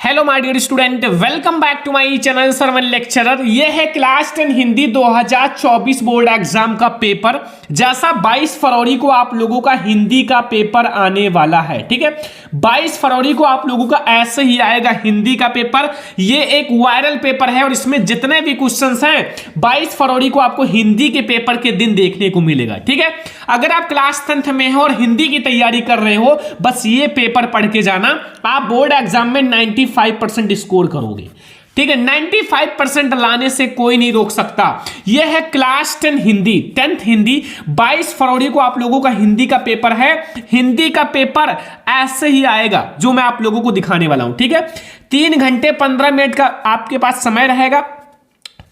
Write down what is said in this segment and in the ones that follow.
Hello my dear student, welcome back to my channel Sarvan lecturer. ये है class 10 Hindi 2024 board exam का पेपर। जैसा 22 फरवरी को आप लोगों का हिंदी का पेपर आने वाला है, ठीक है। 22 फरवरी को आप लोगों का ऐसे ही आएगा हिंदी का पेपर। ये एक वायरल पेपर है और इसमें जितने भी क्वेश्चंस हैं 22 फरवरी को आपको हिंदी के पेपर के दिन देखने को मिलेगा, ठीक है। अगर आप क्लास 10th में हो और हिंदी की तैयारी कर रहे हो, बस ये पेपर पढ़ के जाना, आप बोर्ड एग्जाम में 95% स्कोर करोगे, ठीक है। 95% लाने से कोई नहीं रोक सकता। यह है क्लास 10 हिंदी, 10th हिंदी। 22 फरवरी को आप लोगों का हिंदी का पेपर है। हिंदी का पेपर ऐसे ही आएगा जो मैं आप लोगों को दिखाने वाला हूं, ठीक है। 3 घंटे 15 मिनट का आपके पास समय रहेगा।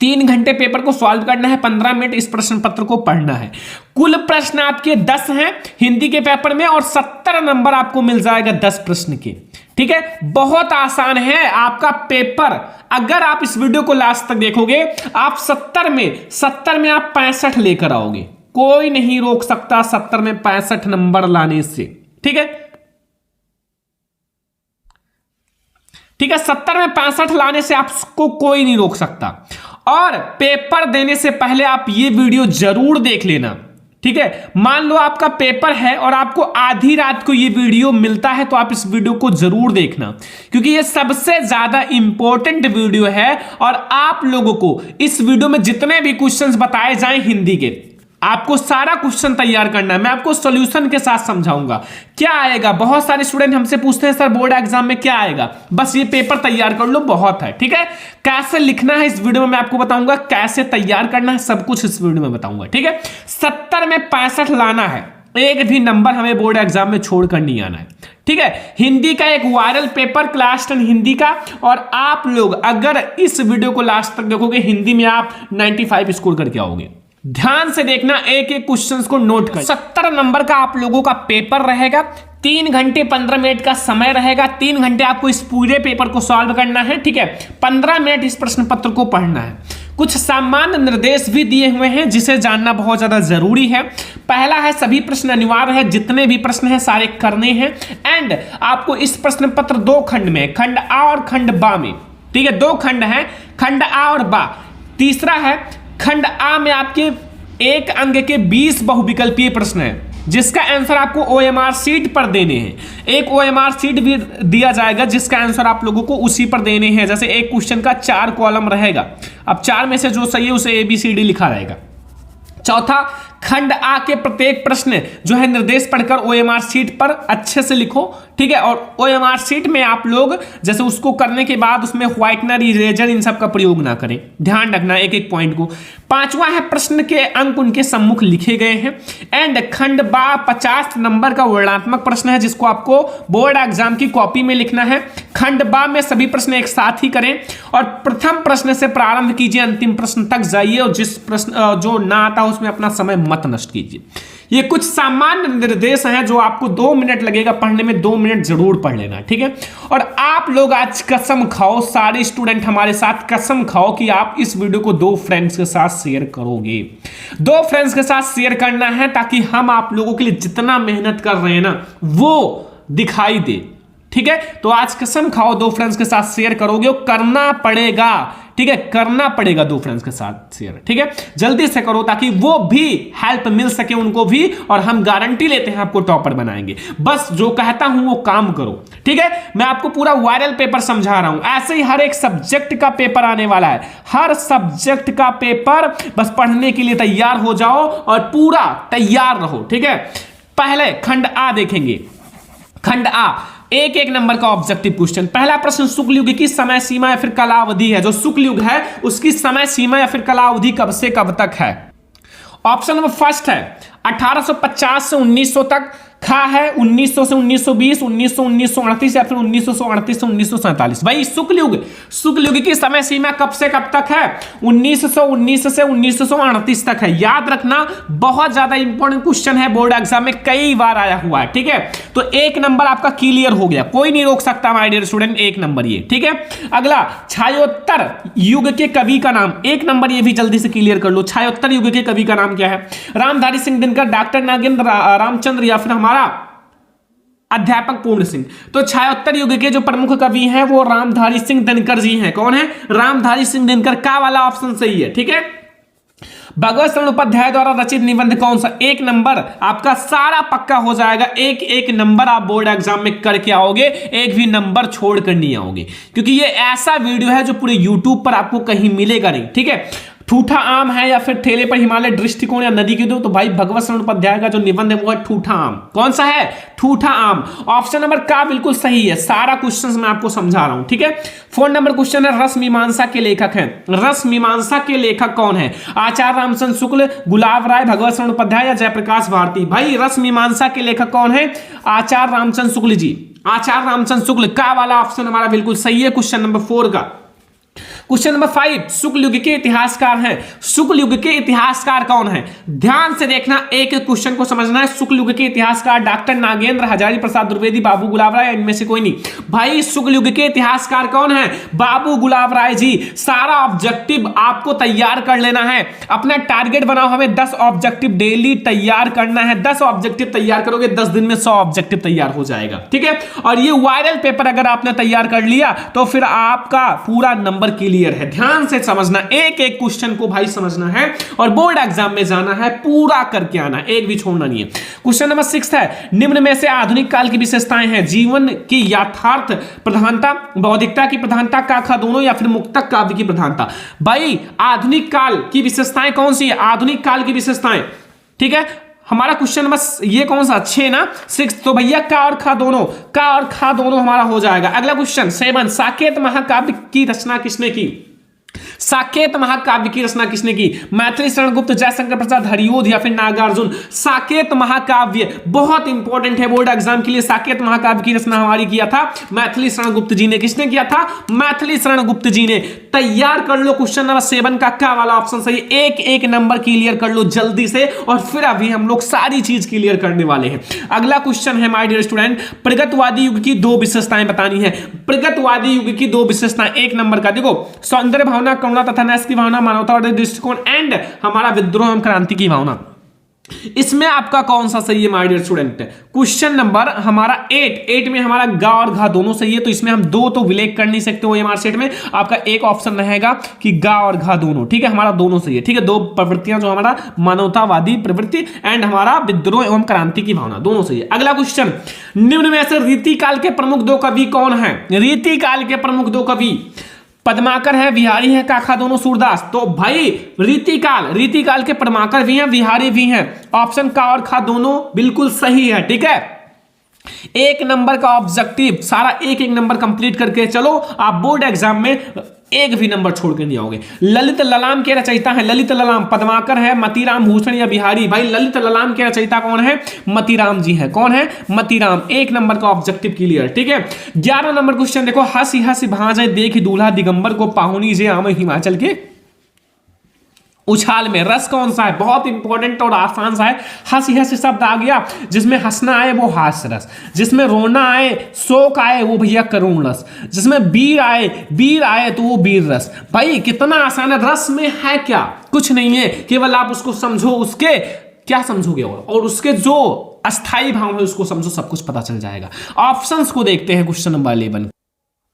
3 घंटे पेपर को सॉल्व करना है, 15 मिनट इस प्रश्न पत्र को पढ़ना है। कुल प्रश्न आपके 10 हैं हिंदी के पेपर में और 70 नंबर आपको मिल जाएगा 10 प्रश्न के, ठीक है। बहुत आसान है आपका पेपर। अगर आप इस वीडियो को लास्ट तक देखोगे, आप 70 में आप 65 लेकर आओगे। कोई नहीं रोक सकता 70 में 65 नंबर लाने से, ठीक है। ठीक है, 70 में 65 लाने से आपको कोई नहीं रोक सकता। और पेपर देने से पहले आप ये वीडियो जरूर देख लेना, ठीक है। मान लो आपका पेपर है और आपको आधी रात को ये वीडियो मिलता है, तो आप इस वीडियो को जरूर देखना, क्योंकि ये सबसे ज्यादा इंपॉर्टेंट वीडियो है। और आप लोगों को इस वीडियो में जितने भी क्वेश्चंस बताए जाएं हिंदी के, आपको सारा क्वेश्चन तैयार करना है। मैं आपको सॉल्यूशन के साथ समझाऊंगा क्या आएगा। बहुत सारे स्टूडेंट हमसे पूछते हैं सर बोर्ड एग्जाम में क्या आएगा, बस ये पेपर तैयार कर लो, बहुत है, ठीक है। कैसे लिखना है इस वीडियो में मैं आपको बताऊंगा, कैसे तैयार करना है सब कुछ इस वीडियो में बताऊंगा, ठीक है। 70 में 65 लाना है, एक भी नंबर हमें बोर्ड एग्जाम में छोड़कर नहीं आना है, ठीक है। हिंदी का एक वायरल पेपर क्लास 10 हिंदी का, और आप लोग अगर इस वीडियो को लास्ट तक देखोगे, हिंदी में आप 95 स्कोर करके आओगे। ध्यान से देखना, एक एक क्वेश्चंस को नोट कर। 70 नंबर का आप लोगों का पेपर रहेगा। 3 घंटे 15 मिनट का समय रहेगा। 3 घंटे आपको इस पूरे पेपर को सॉल्व करना है, ठीक है। 15 मिनट इस प्रश्न पत्र को पढ़ना है। कुछ सामान्य निर्देश भी दिए हुए हैं जिसे जानना बहुत ज्यादा जरूरी है। पहला है, सभी प्रश्न अनिवार्य है, जितने भी प्रश्न हैं सारे करने हैं। एंड आपको इस प्रश्न पत्र 2 खंड में, खंड आ और खंड बा में, ठीक है। 2 खंड है, खंड आ और बा। तीसरा है, खंड आ में आपके 1 अंक के 20 बहुविकल्पीय प्रश्न है, जिसका आंसर आपको ओएमआर सीट पर देने हैं। एक ओएमआर सीट भी दिया जाएगा जिसका आंसर आप लोगों को उसी पर देने हैं। जैसे एक क्वेश्चन का 4 कॉलम रहेगा, अब 4 में से जो सही है उसे ABCD लिखा रहेगा। चौथा, खंड आ के प्रत्येक प्रश्न जो है निर्देश पढ़कर ओएमआर सीट पर अच्छे से लिखो, ठीक है। और ओएमआर सीट में आप लोग जैसे उसको करने के बाद उसमें व्हाइटनर, इरेजर इन सब का प्रयोग ना करें, ध्यान रखना एक एक पॉइंट को। 5वां है, प्रश्न के अंक उनके सम्मुख लिखे गए हैं। एंड खंड बा 50 नंबर का वर्णनात्मक प्रश्न है, जिसको आपको बोर्ड एग्जाम की कॉपी में लिखना है। खंड बा में सभी प्रश्न एक साथ ही करें और प्रथम प्रश्न से प्रारंभ कीजिए, अंतिम प्रश्न तक जाइए, और जिस प्रश्न जो ना आता उसमें अपना समय मत नष्ट कीजिए। ये कुछ सामान्य निर्देश हैं जो आपको 2 मिनट लगेगा पढ़ने में, 2 मिनट जरूर पढ़ लेना, ठीक है। और आप लोग आज कसम खाओ, सारे स्टूडेंट हमारे साथ कसम खाओ कि आप इस वीडियो को 2 फ्रेंड्स के साथ शेयर करोगे। 2 फ्रेंड्स के साथ शेयर करना है ताकि हम आप लोगों के लिए जितना मेहनत कर रहे हैं ना वो दिखाई दे, ठीक है। तो आज कसम खाओ 2 फ्रेंड्स के साथ शेयर करोगे, करना पड़ेगा, ठीक है। करना पड़ेगा 2 फ्रेंड्स के साथ शेयर, ठीक है। जल्दी से करो ताकि वो भी हेल्प मिल सके उनको भी, और हम गारंटी लेते हैं आपको टॉपर बनाएंगे। बस जो कहता हूं वो काम करो, ठीक है। मैं आपको पूरा वायरल पेपर समझा रहा हूं, ऐसे ही हर एक सब्जेक्ट का पेपर आने वाला है। हर सब्जेक्ट का पेपर, बस पढ़ने के लिए तैयार हो जाओ और पूरा तैयार रहो, ठीक है। पहले खंड आ देखेंगे। खंड आ, एक एक नंबर का ऑब्जेक्टिव क्वेश्चन। पहला प्रश्न, शुक्ल युग की समय सीमा या फिर कालावधि है। जो शुक्ल युग है उसकी समय सीमा या फिर कालावधि कब से कब तक है। ऑप्शन नंबर फर्स्ट है 1850 से 1900 तक। खा है 1900 से 1920, 1938 या फिर 1938 से 1947। भाई शुक्ल युग की समय सीमा कब से कब तक है, 1919 से 1938 तक है। याद रखना, बहुत ज्यादा इंपॉर्टेंट क्वेश्चन है, बोर्ड एग्जाम में कई बार आया हुआ है, ठीक है। तो 1 नंबर आपका क्लियर हो गया, कोई नहीं रोक सकता माय डियर स्टूडेंट, 1 नंबर ये, ठीक है। अगला, छायोत्तर युग के कवि का नाम। 1 नंबर ये भी जल्दी से क्लियर कर लो, छायोत्तर युग के कवि का नाम क्या है। रामधारी सिंह दिनकर, डॉक्टर नागेंद्र रामचंद्र, या फिर हमारा अध्यापक पूर्ण सिंह। तो छायोत्तर युग के जो प्रमुख कवि हैं वो रामधारी सिंह दिनकर जी हैं। कौन है? रामधारी सिंह दिनकर। का वाला ऑप्शन सही है, ठीक है। भगवत शरण उपाध्याय द्वारा रचित निबंध कौन सा? 1 नंबर आपका सारा पक्का हो जाएगा। एक एक नंबर आप बोर्ड एग्जाम में करके आओगे, एक भी नंबर छोड़ कर नहीं आओगे, क्योंकि ये ऐसा वीडियो है जो पूरे यूट्यूब पर आपको कहीं मिलेगा नहीं, ठीक है। ठूठा आम है या फिर ठेले पर हिमालय दृष्टिकोण या नदी की दो, तो भाई भगवत शरण उपाध्याय का जो निबंध है वो है ठूठा आम। कौन सा है? ठूठा आम। ऑप्शन नंबर का बिल्कुल सही है। सारा क्वेश्चंस मैं आपको समझा रहा हूं, ठीक है। 4 नंबर क्वेश्चन है, रस मीमांसा के लेखक हैं। रस मीमांसा के लेखक कौन है? आचार्य रामचंद्र शुक्ल, गुलाब राय, भगवत शरण उपाध्याय या जयप्रकाश भारती? भाई रस मीमांसा के लेखक कौन है? आचार्य रामचंद्र शुक्ल जी। आचार्य रामचंद्र शुक्ल। का वाला ऑप्शन हमारा बिल्कुल सही है क्वेश्चन नंबर 4 का। क्वेश्चन नंबर 5, शुक्ल युग के इतिहासकार हैं। शुक्ल युग के इतिहासकार कौन है? ध्यान से देखना, एक एक क्वेश्चन को समझना है। शुक्ल युग के इतिहासकार डॉक्टर नागेंद्र, हजारी प्रसाद द्विवेदी, बाबू गुलाब राय, इनमें से कोई नहीं। भाई शुक्ल युग के इतिहासकार कौन है? बाबू गुलाब राय जी। सारा ऑब्जेक्टिव आपको तैयार कर लेना है। अपना टारगेट बनाओ, हमें 10 ऑब्जेक्टिव डेली तैयार करना है। 10 ऑब्जेक्टिव तैयार करोगे, 10 दिन में 100 ऑब्जेक्टिव तैयार हो जाएगा, ठीक है। और ये वायरल पेपर अगर आपने तैयार कर लिया तो फिर आपका पूरा नंबर क्लियर है। ध्यान से समझना, एक एक क्वेश्चन को भाई समझना है और बोर्ड एग्जाम में जाना है, पूरा करके आना, एक भी छोड़ना नहीं है। क्वेश्चन नंबर 6 है, निम्न में से आधुनिक काल की विशेषताएं हैं। जीवन की यथार्थ प्रधानता, बौद्धिकता की प्रधानता, का दोनों, या फिर मुक्तक काव्य की प्रधानता। भाई आधुनिक काल की विशेषताएं कौन सी है? आधुनिक काल की विशेषताएं, ठीक है। हमारा क्वेश्चन नंबर ये कौन सा? 6 ना, 6। तो भैया का और खा दोनों, का और खा दोनों हमारा हो जाएगा। अगला क्वेश्चन 7, साकेत महाकाव्य की रचना किसने की? साकेत महाकाव्य की रचना किसने की? मैथिली शरण गुप्त, जयशंकर प्रसाद, हरिओध या फिर नागार्जुन? साकेत महाकाव्य बहुत इंपॉर्टेंट है बोर्ड एग्जाम के लिए। साकेत महाकाव्य की रचना हमारी किया था मैथिली शरण गुप्त जी ने। किसने किया था? मैथिली शरण गुप्त जी ने। तैयार कर लो क्वेश्चन नंबर 7 का वाला ऑप्शन सही। एक एक नंबर क्लियर कर लो जल्दी से, और फिर अभी हम लोग सारी चीज क्लियर करने वाले हैं। अगला क्वेश्चन है माय डियर स्टूडेंट, प्रगतवादी युग की 2 विशेषताएं बतानी है। प्रगतवादी युग की 2 विशेषताएं, 1 नंबर का देखो, सौंदर्य भावना, करुणा तथा न्याय की भावना, मानवता और दृष्टिकोण, एंड हमारा विद्रोह एवं क्रांति की भावना। इसमें आपका कौन सा सही है my dear student? Question number हमारा 8 में हमारा गा और घा दोनों सही है, तो इसमें हम 2 तो विलेख कर नहीं सकते हो एमआर सेट में। आपका एक ऑप्शन रहेगा कि गा और घा दोनों, ठीक है। हमारा दोनों सही है, ठीक है। 2 प्रवृत्तियां जो हमारा मानवतावादी प्रवृत्ति एंड हमारा विद्रोह एवं क्रांति की भावना, दोनों सही है। अगला क्वेश्चन, निम्न में से रीतिकाल के प्रमुख 2 कवि कौन है? रीतिकाल के प्रमुख 2 कवि पद्माकर है, बिहारी है, काका दोनों, सूरदास? तो भाई रीतिकाल के पद्माकर भी हैं, बिहारी भी हैं। ऑप्शन का और खा दोनों बिल्कुल सही है, ठीक है। 1 नंबर का ऑब्जेक्टिव सारा एक नंबर कंप्लीट करके चलो, आप बोर्ड एग्जाम में एक भी नंबर छोड़ के नहीं आओगे। ललित ललाम के रचयिता है, ललित ललाम पद्माकर है, मतीराम भूषण या बिहारी? भाई ललित ललाम के रचयिता कौन है? मतीराम जी है। कौन है? मतीराम। 1 नंबर का ऑब्जेक्टिव क्लियर, ठीक है। 11 नंबर क्वेश्चन देखो, हंसी हंसी भांजे देख दूल्हा दिगंबर को, पाहुनी जे आम हिमाचल के उछाल में। रस कौन सा है? बहुत इंपॉर्टेंट और आसान सा है। हंसी हंसी शब्द आ गया, जिसमें हंसना आए वो हास्य रस, जिसमें रोना आए, शोक आए वो भैया करुण रस, जिसमें वीर आए तो वो वीर रस। भाई कितना आसान है। रस में है क्या? कुछ नहीं है, केवल आप उसको समझो, उसके क्या समझोगे और उसके जो अस्थाई भाव है उसको समझो, सब कुछ पता चल जाएगा। ऑप्शंस को देखते हैं क्वेश्चन नंबर 11।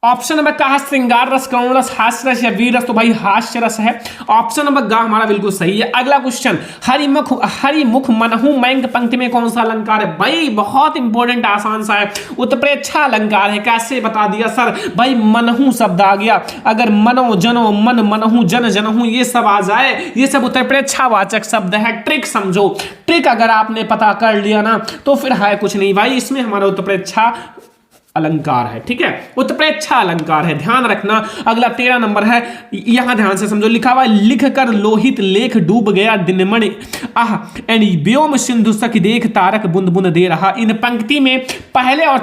ऑप्शन नंबर का श्रृंगार रस, करुण रस, हास्य रस या वीर रस? तो भाई हास्य रस है। ऑप्शन नंबर गा हमारा बिल्कुल सही है। अगला क्वेश्चन, हरिमुख मनहु मैंग पंक्ति में कौन सा अलंकार है? भाई बहुत इंपॉर्टेंट आसान सा है, उत्प्रेक्षा अलंकार है। कैसे बता दिया सर? भाई मनहु शब्द आ गया, अगर मनो जनो मन मनहु जन जनहु ये सब आ जाए, ये सब उत्प्रेक्षा वाचक शब्द है। ट्रिक समझो, ट्रिक अगर आपने पता कर लिया ना तो फिर है कुछ नहीं भाई, इसमें हमारा उत्प्रेक्षा अलंकार है, ठीक है। उत्प्रेक्षा अलंकार है, ध्यान रखना। अगला 13 नंबर है, यहां ध्यान से समझो। लिखा हुआ, लिख कर लोहित लेख डूब गया दिनमणि आह, एंड व्योम सिंधु सखी देख तारक बुंद बुंद दे रहा। इन पंक्ति में पहले और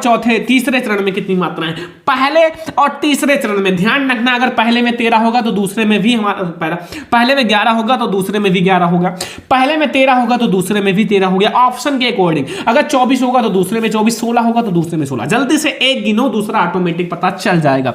तीसरे चरण में कितनी मात्राएं? पहले और तीसरे चरण में ध्यान रखना। अगर पहले में 13 होगा तो दूसरे में भी हमारा, पहले में 11 होगा तो दूसरे में भी 11 होगा, पहले में 13 होगा तो दूसरे में भी 13 हो गया। ऑप्शन के अकॉर्डिंग अगर 24 होगा तो दूसरे में 24, 16 होगा तो दूसरे में 16। जल्दी से एक गिनो, दूसरा ऑटोमेटिक पता चल जाएगा।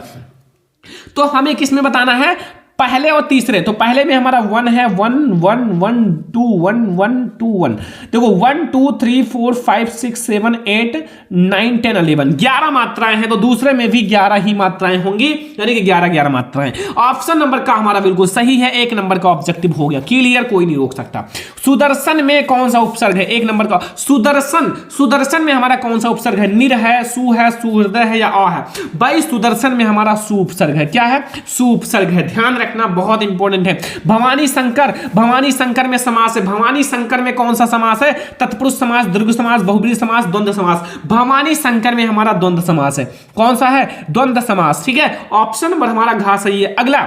तो हमें किसमें बताना है? पहले और तीसरे, तो पहले में हमारा 1 है, 1 1 1 2 1 1 2 1। देखो 1 2 3 4 5 6 7 8 9 10 11 11 मात्राएं हैं, तो दूसरे में भी 11 ही मात्राएं होंगी, यानी कि 11 11 मात्राएं। ऑप्शन नंबर का हमारा बिल्कुल सही है, 1 नंबर का ऑब्जेक्टिव हो गया क्लियर, कोई नहीं रोक सकता। सुदर्शन में कौन सा उपसर्ग है? 1 नंबर का सुदर्शन। सुदर्शन में हमारा कौन सा उपसर्ग है? निर है, सु है, सुहृदय है या अ है? भाई सुदर्शन में हमारा सु उपसर्ग है। क्या है? सु उपसर्ग है, ध्यान रखना, बहुत इंपॉर्टेंट है। भवानी शंकर, भवानी शंकर में समास है। भवानी शंकर में कौन सा समास है? तत्पुरुष समास, दीर्घ समास, बहुब्रीहि समास, द्वंद्व समास। भवानी शंकर में हमारा द्वंद्व समास है। कौन सा है? द्वंद्व समास। ठीक है, ऑप्शन नंबर हमारा घ सही है। अगला,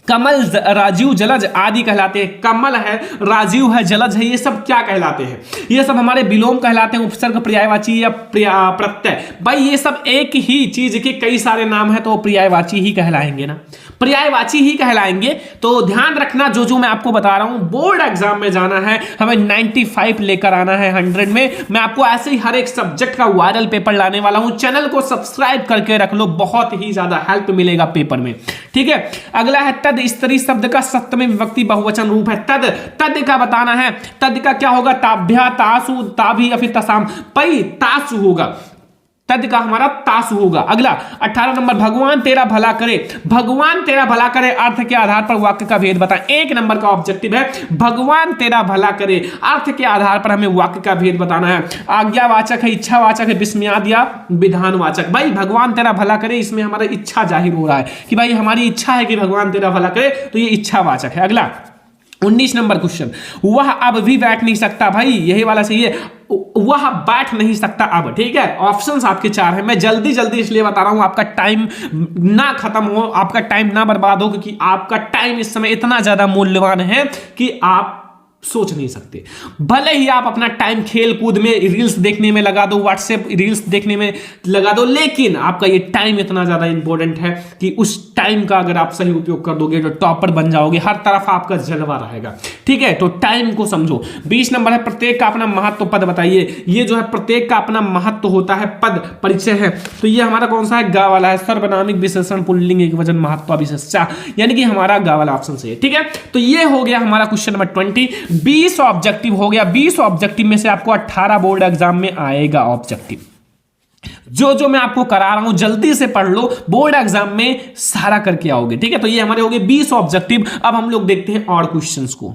कमल, राजीव, जलज आदि कहलाते हैं। कमल है, राजीव है, जलज है, ये सब क्या कहलाते हैं? ये सब हमारे विलोम कहलाते हैं, उपसर्ग, पर्यायवाची या प्रत्यय। भाई ये सब एक ही चीज के कई सारे नाम है, तो पर्यायवाची ही कहलाएंगे ना, पर्यायवाची ही कहलाएंगे। तो ध्यान रखना, जो मैं आपको बता रहा हूं, बोर्ड एग्जाम में जाना है, हमें 95 लेकर आना है 100 में। मैं आपको ऐसे ही हर एक सब्जेक्ट का वायरल पेपर लाने वाला हूं। चैनल को सब्सक्राइब करके रख लो, बहुत ही ज्यादा हेल्प मिलेगा पेपर में। ठीक है, अगला है तद स्त्री शब्द का सप्तमी विभक्ति बहुवचन रूप है। तद, तद का बताना है। तद का क्या होगा? ताभ्या, तासु, ताभी या फिर तसाम। भाई तासु होगा, तद का हमारा तासु होगा। अगला 18 नंबर, भगवान तेरा भला करे। भगवान तेरा भला करे अर्थ के आधार पर वाक्य का भेद बताएं। 1 नंबर का ऑब्जेक्टिव है, भगवान तेरा भला करे अर्थ के आधार पर हमें वाक्य का भेद बताना है। आज्ञावाचक है, इच्छावाचक है, विस्मयाद या विधानवाचक। भाई भगवान तेरा भला करे, इसमें हमारा इच्छा जाहिर हो रहा है कि भाई हमारी इच्छा है कि भगवान तेरा भला करे, तो ये इच्छावाचक है। अगला 19 नंबर क्वेश्चन, वह अब भी बैठ नहीं सकता। भाई यही वाला सही है, वह बैठ नहीं सकता अब। ठीक है, ऑप्शंस आपके 4 हैं। मैं जल्दी जल्दी इसलिए बता रहा हूं, आपका टाइम ना खत्म हो, आपका टाइम ना बर्बाद हो, क्योंकि आपका टाइम इस समय इतना ज्यादा मूल्यवान है कि आप सोच नहीं सकते। भले ही आप अपना टाइम खेल कूद में, रील्स देखने में लगा दो, व्हाट्सएप रील्स देखने में लगा दो, लेकिन आपका ये टाइम इतना ज्यादा इंपॉर्टेंट है कि उस टाइम का अगर आप सही उपयोग कर दोगे तो टॉपर बन जाओगे, हर तरफ आपका जलवा रहेगा। ठीक है, तो टाइम को समझो। 20 नंबर है, प्रत्येक का अपना महत्व पद बताइए। ये जो है प्रत्येक का अपना महत्व होता है, पद परिचय है, तो ये हमारा कौन सा है? गा वाला है। सर्वनामिक विशेषण पुल्लिंग एकवचन महत्व विशेषा, यानी कि हमारा गा वाला ऑप्शन सही है। ठीक है, तो ये हो गया हमारा क्वेश्चन नंबर 20। 20 ऑब्जेक्टिव हो गया। 20 ऑब्जेक्टिव में से आपको 18 बोर्ड एग्जाम में आएगा ऑब्जेक्टिव। जो मैं आपको करा रहा हूं जल्दी से पढ़ लो, बोर्ड एग्जाम में सारा करके आओगे। ठीक है, तो ये हमारे हो गए 20 ऑब्जेक्टिव। अब हम लोग देखते हैं और क्वेश्चंस को।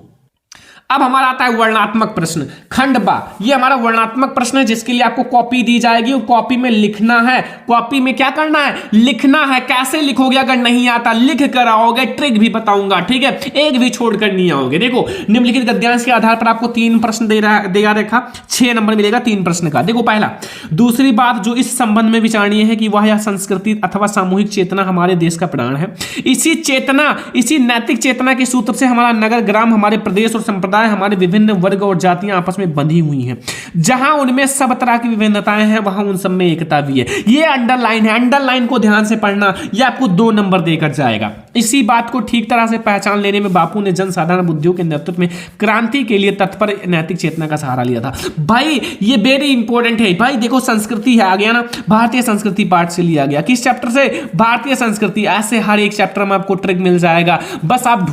अब हमारा आता है वर्णात्मक प्रश्न, खंड बा। ये हमारा वर्णात्मक प्रश्न है, जिसके लिए आपको कॉपी दी जाएगी और कॉपी में लिखना है। कॉपी में क्या करना है? लिखना है। कैसे लिखोगे? अगर नहीं आता लिख कर आओगे, ट्रिक भी बताऊंगा। ठीक है, एक भी छोड़कर नहीं आओगे। देखो, निम्नलिखित गद्यांश के आधार पर आपको 3 प्रश्न देगा रेखा, 6 नंबर मिलेगा 3 प्रश्न का। देखो पहला, दूसरी बात जो इस संबंध में विचारणीय है कि वह यह संस्कृति अथवा सामूहिक चेतना हमारे देश का प्राण है। इसी चेतना, इसी नैतिक चेतना के सूत्र से हमारा नगर, ग्राम, हमारे प्रदेश और संप्रदाय, हमारे विभिन्न वर्ग और जातियां आपस में बंधी हुई हैं। जहां उनमें सब तरह की विभिन्नताएं हैं, वहां उन सब में एकता भी है। ये अंडरलाइन है, अंडरलाइन को ध्यान से पढ़ना, ये आपको 2 नंबर देकर जाएगा। इसी बात को ठीक तरह से पहचान लेने में बापू ने जनसाधारण बुद्धियों के नेतृत्व में क्रांति के लिए तत्पर नैतिक चेतना का सहारा लिया था। भाई ये वेरी इंपॉर्टेंट है। भाई देखो, संस्कृति है, आ गया ना, भारतीय संस्कृति पाठ से लिया गया। किस चैप्टर से? भारतीय संस्कृति। ऐसे हर एक चैप्टर में आपको ट्रिक मिल जाएगा, बस आप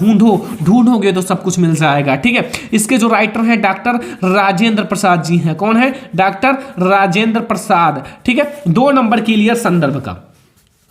ढूंढोगे तो सब कुछ मिल जाएगा। ठीक है, इसके जो राइटर हैं डॉक्टर राजेंद्र प्रसाद जी हैं। कौन है? डॉक्टर राजेंद्र प्रसाद। ठीक है, 2 नंबर क्लियर संदर्भ का।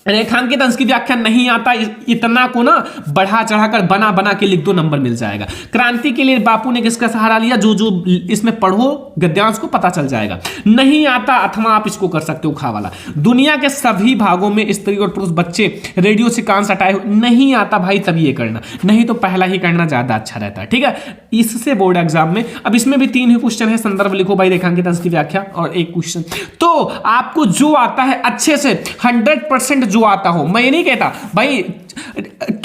रेखांकित अंश की व्याख्या नहीं आता, इतना को ना बढ़ा चढ़ाकर बना के लिख दो, नंबर मिल जाएगा। क्रांति के लिए बापू ने किसका सहारा लिया? जो इसमें पढ़ो गद्यांश को पता चल जाएगा। नहीं आता अथवा आप इसको कर सकते हो, खा वाला। दुनिया के सभी भागों में स्त्री और पुरुष बच्चे रेडियो से कान सटाए हुए। नहीं आता भाई, तभी ये करना, नहीं तो पहला ही करना ज्यादा अच्छा रहता है। ठीक है, इससे बोर्ड एग्जाम में अब इसमें भी 3 ही क्वेश्चन है। संदर्भ लिखो भाई, रेखांकित अंश की व्याख्या और 1 क्वेश्चन। तो आपको जो आता है अच्छे से 100% जो आता हो, मैं ये नहीं कहता भाई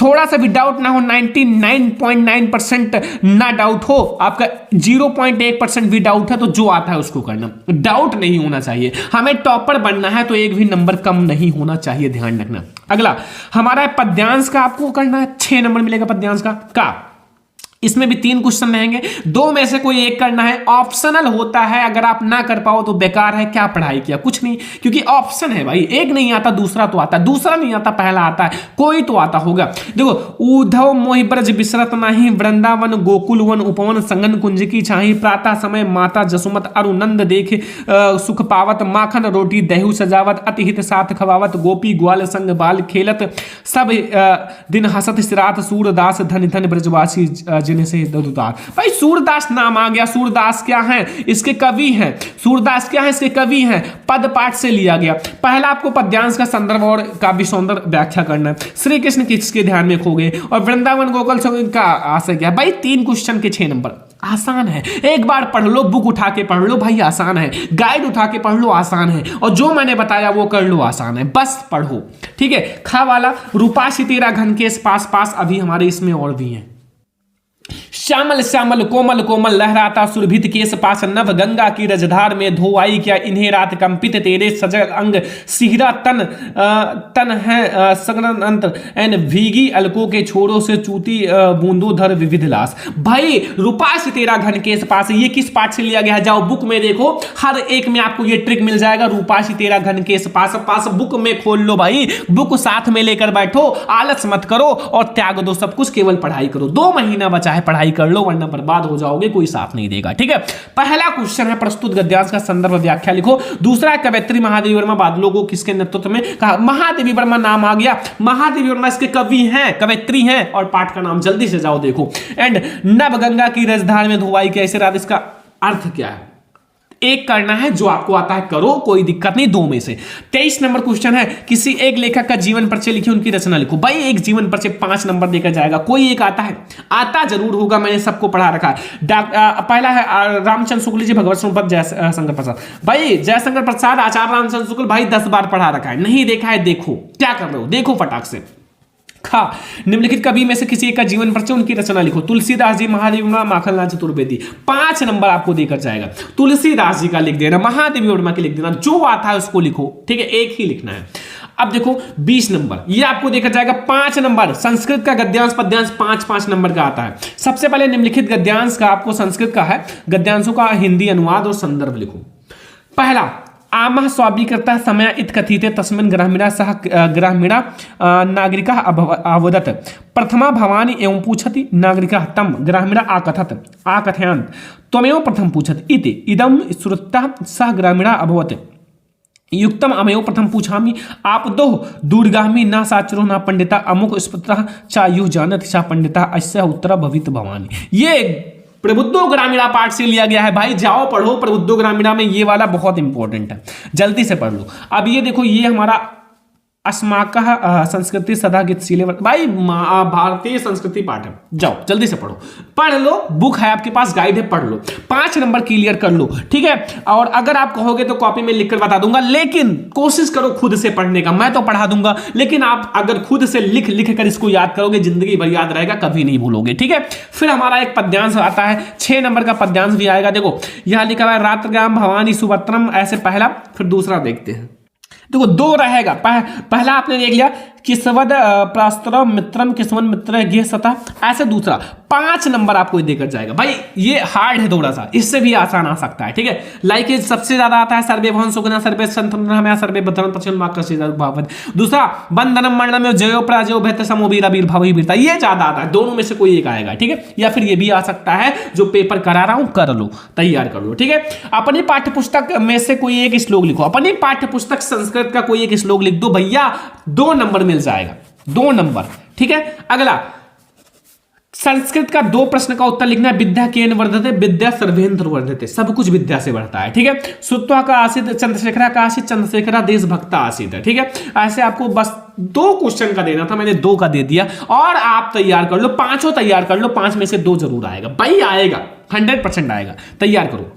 थोड़ा सा भी डाउट ना हो, 99.9% ना डाउट हो, आपका 0.1% भी डाउट है तो जो आता है उसको करना, डाउट नहीं होना चाहिए। हमें टॉपर बनना है तो एक भी नंबर कम नहीं होना चाहिए, ध्यान रखना। अगला हमारा पद्यांश का आपको करना है, 6 नंबर मिलेगा पद्यांश का। इसमें भी 3 क्वेश्चन रहेंगे, 2 में से कोई एक करना है, ऑप्शनल होता है, अगर आप ना कर पाओ तो बेकार है, क्या पढ़ाई किया, कुछ नहीं, क्योंकि ऑप्शन है भाई, एक नहीं आता दूसरा तो आता है, दूसरा नहीं आता पहला आता है, कोई तो आता होगा। देखो, उद्धव मोहि ब्रज बिसरत नाही, वृंदावन गोकुल वन उपवन संगन कुंज की छाही, प्रातः समय माता जसुमत अरुनंद देखे सुख पावत, माखन रोटी दहु सजावत, अतिहित साथ खवावत, गोपी ग्वाल संग बाल खेलत, सब दिन हसत सिरात, सूरदास धन धन ब्रजवासी जिन्हें से दुतार। भाई सूरदास नाम आ गया, सूरदास क्या है, इसके कवि हैं, सूरदास क्या है, इसके कवि हैं, पद पाठ से लिया गया। पहला आपको पद्यांश का संदर्भ और काव्य सौंदर्य व्याख्या करना है, श्री कृष्ण किसके ध्यान में खो गए, और वृंदावन गोकुल का आशय क्या। भाई 3 क्वेश्चन के 6 नंबर, आसान है, एक बार पढ़ लो, बुक उठा के पढ़ लो भाई, आसान है, गाइड उठा के पढ़ लो, आसान है, और जो मैंने बताया वो कर लो, आसान है, बस पढ़ो। ठीक है, खा वाला रूपाशी तेरा घन के पास पास, अभी हमारे इसमें और भी हैं। श्यामल श्यामल कोमल कोमल लहराता सुरभित केस पास, नव गंगा की रजधार में धोआई क्या इन्हें रात कंपित, तेरे सजल अंग सिहरा तन है सगन अंत, एन भीगी अलकों के छोरों से चूती बूंदों धर विविध लास। भाई रूपाश तेरा घन केस पास, ये किस पाठ से लिया गया है, जाओ बुक में देखो, हर एक में आपको ये ट्रिक मिल जाएगा। रूपाश तेरा घन केस पास, पास बुक में खोल लो भाई, बुक साथ में लेकर बैठो, आलस मत करो और त्याग दो सब कुछ, केवल पढ़ाई करो। 2 महीना बचा है, पढ़ाई कर लो वरना बर्बाद हो जाओगे, कोई साथ नहीं देगा। ठीक है, पहला क्वेश्चन है प्रस्तुत गद्यांश का संदर्भ व्याख्या लिखो। दूसरा है कवयित्री महादेवी वर्मा बादलों को किसके नेतृत्व में कहा। महादेवी वर्मा नाम आ गया, महादेवी वर्मा इसके कवि हैं, कवयित्री हैं, और पाठ का नाम जल्दी से जाओ देखो। एंड नव गंगा की रजधार में धोवाई कैसे रात, इसका अर्थ क्या है, एक करना है, जो आपको आता है करो, कोई दिक्कत नहीं, 2 में से। 23 नंबर क्वेश्चन है, किसी एक लेखक का जीवन परिचय लिखिए, उनकी रचना लिखो। भाई एक जीवन परिचय 5 नंबर देकर जाएगा, कोई एक आता है, आता जरूर होगा, मैंने सबको पढ़ा रखा है। पहला है रामचंद्र शुक्ल जी, भगवत संपत जयशंकर प्रसाद। भाई जयशंकर प्रसाद, आचार्य रामचंद्र शुक्ल, भाई 10 बार पढ़ा रखा है, नहीं देखा है देखो, क्या कर रहे हो, देखो फटाक से। खा निम्नलिखित कवि में से किसी एक का जीवन परिचय, उनकी रचना लिखो। तुलसीदास जी, महादेवी वर्मा, माखनलाल चतुर्वेदी। 5 नंबर आपको देकर जाएगा, तुलसीदास जी का लिख देना, महादेवी वर्मा की लिख देना, जो आता है उसको लिखो। ठीक है, एक ही लिखना है। अब देखो 20 नंबर, ये आपको देखा जाएगा 5 नंबर, संस्कृत का गद्यांश पद्यांश 5-5 नंबर का आता है। सबसे पहले निम्नलिखित गद्यांश का, आपको संस्कृत का है, गद्यांशों का हिंदी अनुवाद और संदर्भ लिखो। पहला, आमः स्वाभिकृता समय इत कथिते तस्मिन् ग्रामीणा सह ग्रामीणा नागरिका अवदत्, प्रथमा भवानी एवं पूछति नागरिका तम ग्रामीणा आकथयन्त, त्वमेव प्रथम पूछत इति इदं श्रुत्वा सह ग्रामीणा अभवत्, युक्तम अमेव प्रथम पूछामि आप दो दूरगामी ना साचरो ना पंडिता अमुक स्पत्र चायु जानत चा पंडिता अस्य उत्तर भवित भवानी। ये प्रबुद्धो ग्रामीणा पाठ से लिया गया है भाई, जाओ पढ़ो प्रबुद्धो ग्रामीणा में, ये वाला बहुत इंपॉर्टेंट है, जल्दी से पढ़ लो। अब ये देखो, ये हमारा अस्माकः संस्कृति सदा गीतशीले, भाई भारतीय संस्कृति पाठ है, जाओ जल्दी से पढ़ो, पढ़ लो, बुक है आपके पास, गाइड है, पढ़ लो, 5 नंबर क्लियर कर लो। ठीक है, और अगर आप कहोगे तो कॉपी में लिखकर बता दूंगा, लेकिन कोशिश करो खुद से पढ़ने का, मैं तो पढ़ा दूंगा, लेकिन आप अगर खुद से लिख कर इसको याद करोगे, जिंदगी भर याद रहेगा, कभी नहीं भूलोगे। ठीक है, फिर हमारा एक पद्यांश आता है, 6 नंबर का पद्यांश भी आएगा। देखो यहां लिखा हुआ है, रात्रगाम भवानी सुभद्रम, ऐसे पहला, फिर दूसरा देखते हैं। देखो 2 रहेगा, पहला आपने देख लिया, किस्वद प्रास्त्र मित्रम किस्वन मित्र गे सता, ऐसे दूसरा। 5 नंबर आपको देकर जाएगा। भाई ये हार्ड है थोड़ा सा, इससे भी आसान आ सकता है। ठीक है, लाइक सबसे ज्यादा आता है सर्वे भवन सुगना सर्वे संतन सर्वे भद्रन पश्चिम भावत, दूसरा बंधनम मरणम जयो पराजयो भैत समोबीर वीर भावी वीरता, ये ज्यादा आता है, दोनों में से कोई एक आएगा। ठीक है, या फिर ये भी आ सकता है, जो पेपर करा रहा हूं कर लो, तैयार कर लो। ठीक है, अपनी पाठ्य पुस्तक में से कोई एक श्लोक लिखो, अपनी पाठ्य पुस्तक संस्कृत का कोई एक श्लोक लिख दो भैया, 2 नंबर मिल जाएगा, 2 नंबर। ठीक है, अगला संस्कृत का 2 प्रश्न का उत्तर लिखना है। विद्या केन वर्धते, विद्या सर्वेंद्र वर्धते, सब कुछ विद्या से बढ़ता है। ठीक है, श्रुत्वा का आसित चंद्रशेखरा का आसित चंद्रशेखरा देशभक्ता आसित है। ठीक है, ऐसे आपको बस 2 क्वेश्चन का देना था, मैंने 2 का दे दिया, और आप तैयार कर लो, 5 तैयार कर लो, 5 में से 2 जरूर आएगा भाई, आएगा 100% आएगा, तैयार करो।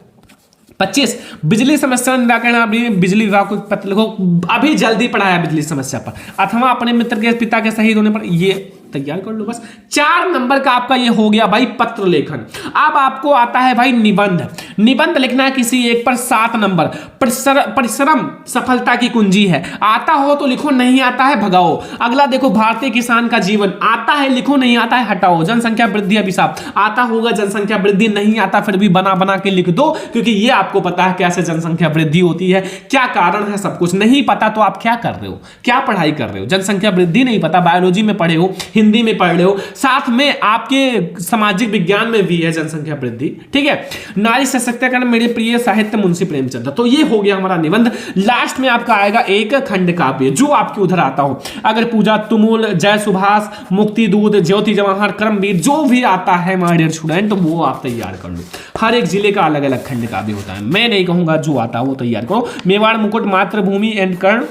25 बिजली समस्या निराकरण, बिजली विभाग को पत्र लिखो, अभी जल्दी पढ़ाया बिजली समस्या पर, अथवा अपने मित्र के पिता के शहीद होने पर, ये तैयार कर लो बस। 4 नंबर का आपका ये हो गया भाई पत्र लेखन। अब आपको आता है भाई निबंध। निबंध लिखना है किसी एक पर 7 नंबर। परिश्रम सफलता की कुंजी है। आता हो तो लिखो, नहीं आता है भगाओ। अगला देखो, भारतीय किसान का जीवन। आता है लिखो, नहीं आता है हटाओ। जनसंख्या वृद्धि अभिशाप। आता होगा जनसंख्या वृद्धि, नहीं आता फिर भी बना बना के लिख दो, क्योंकि ये आपको पता है कैसे जनसंख्या वृद्धि होती है, क्या कारण है, सब कुछ नहीं पता तो आप क्या कर रहे हो, क्या पढ़ाई कर रहे हो। जनसंख्या वृद्धि नहीं पता, बायोलॉजी में पढ़े हो, हिंदी में पढ़ रहे हो, साथ में आपके सामाजिक विज्ञान में भी है जनसंख्या वृद्धि, ठीक है। नारी सशक्तिकरण, मेरे प्रिय साहित्य मुंशी प्रेमचंद। तो ये हो गया हमारा निबंध। लास्ट में आपका आएगा एक खंड काव्य, जो आपके उधर आता हो। अगर पूजा तुमुल, जय सुभाष, मुक्ति दूत, ज्योति जवाहर, कर्मवीर, जो भी आता है माय डियर स्टूडेंट, वो आप तैयार कर लो। हर एक जिले का अलग अलग खंड काव्य होता है, मैं नहीं कहूंगा, जो आता है वो तैयार करो। मेवाड़, मुकुट, मातृभूमि एंड कर्ण,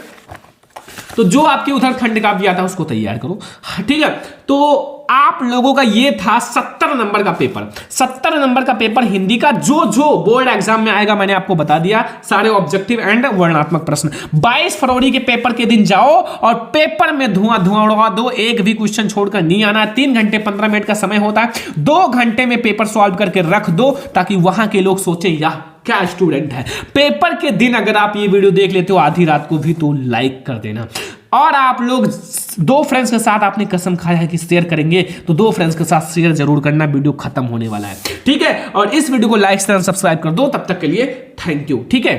तो जो आपके उधर खंड काव्य आता है उसको तैयार करो, ठीक है। तो आप लोगों का ये था 70 नंबर का पेपर। 70 नंबर का पेपर हिंदी का, जो जो बोर्ड एग्जाम में आएगा मैंने आपको बता दिया, सारे ऑब्जेक्टिव एंड वर्णनात्मक प्रश्न। 22 फरवरी के पेपर के दिन जाओ और पेपर में धुआं धुआं उड़वा दो, एक भी क्वेश्चन छोड़कर नहीं आना। 3 घंटे 15 मिनट का समय होता है, 2 घंटे में पेपर सॉल्व करके रख दो, ताकि वहां के लोग सोचे यार क्या स्टूडेंट है। पेपर के दिन अगर आप ये वीडियो देख लेते हो आधी रात को भी, तो लाइक कर देना। और आप लोग 2 फ्रेंड्स के साथ आपने कसम खाया है कि शेयर करेंगे, तो 2 फ्रेंड्स के साथ शेयर जरूर करना, वीडियो खत्म होने वाला है, ठीक है। और इस वीडियो को लाइक, सब्सक्राइब कर दो। तब तक के लिए थैंक यू, ठीक है।